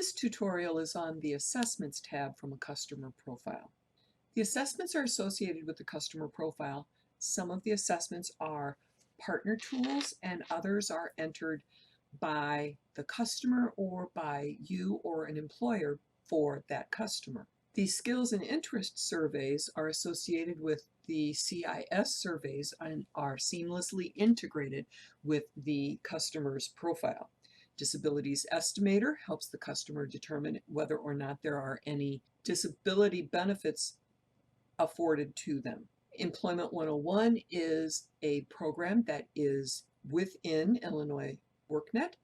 This tutorial is on the Assessments tab from a customer profile. The assessments are associated with the customer profile. Some of the assessments are partner tools and others are entered by the customer or by you or an employer for that customer. The skills and interest surveys are associated with the CIS surveys and are seamlessly integrated with the customer's profile. Disabilities Estimator helps the customer determine whether or not there are any disability benefits afforded to them. Employment 101 is a program that is within Illinois WorkNet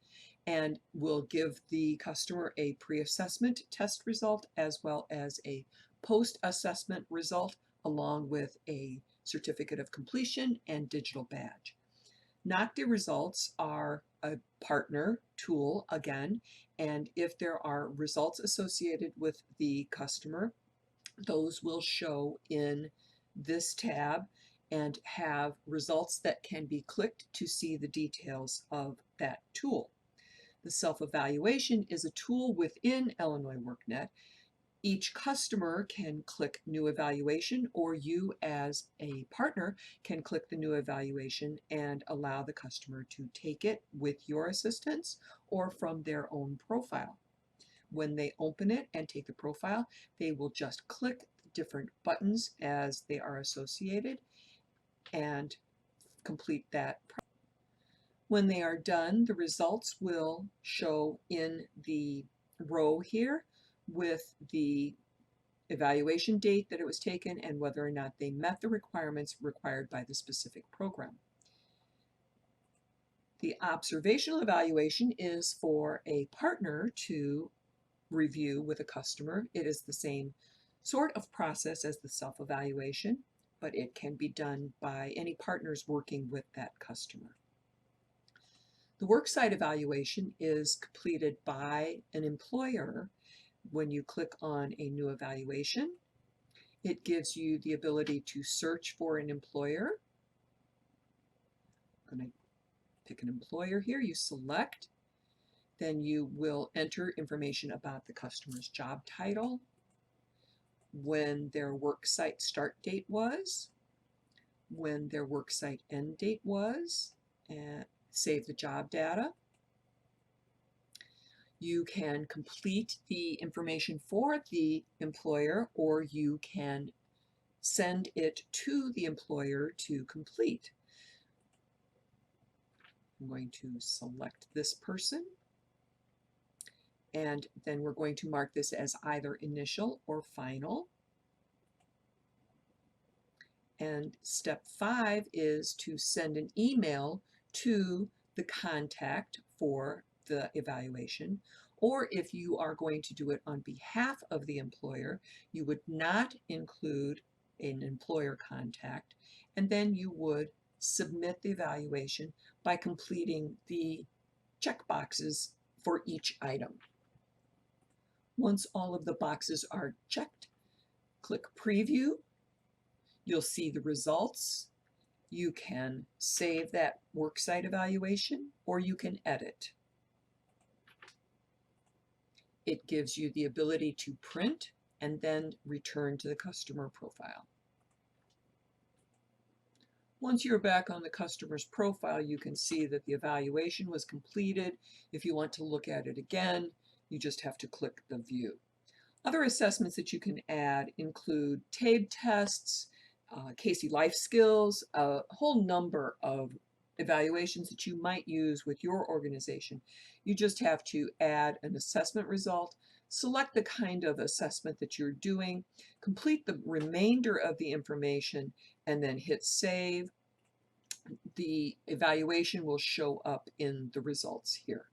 and will give the customer a pre-assessment test result as well as a post-assessment result along with a certificate of completion and digital badge. NOCTA results are a partner tool again, and if there are results associated with the customer, those will show in this tab and have results that can be clicked to see the details of that tool. The self-evaluation is a tool within Illinois WorkNet. Each customer can click New Evaluation, or you as a partner can click the New Evaluation and allow the customer to take it with your assistance or from their own profile. When they open it and take the profile, they will just click different buttons as they are associated and complete that. When they are done, the results will show in the row here with the evaluation date that it was taken and whether or not they met the requirements required by the specific program. The observational evaluation is for a partner to review with a customer. It is the same sort of process as the self-evaluation, but it can be done by any partners working with that customer. The worksite evaluation is completed by an employer. When you click on a new evaluation, it gives you the ability to search for an employer. I'm going to pick an employer here. You select, then you will enter information about the customer's job title, when their worksite start date was, when their worksite end date was, and save the job data. You can complete the information for the employer, or you can send it to the employer to complete. I'm going to select this person, and then we're going to mark this as either initial or final. And step 5 is to send an email to the contact for the evaluation, or if you are going to do it on behalf of the employer, you would not include an employer contact, and then you would submit the evaluation by completing the check boxes for each item. Once all of the boxes are checked, click Preview. You'll see the results. You can save that worksite evaluation, or you can edit. It gives you the ability to print and then return to the customer profile. Once you're back on the customer's profile, you can see that the evaluation was completed. If you want to look at it again, you just have to click the view. Other assessments that you can add include TABE tests, Casey Life Skills, a whole number of evaluations that you might use with your organization. You just have to add an assessment result, select the kind of assessment that you're doing, complete the remainder of the information, and then hit save. The evaluation will show up in the results here.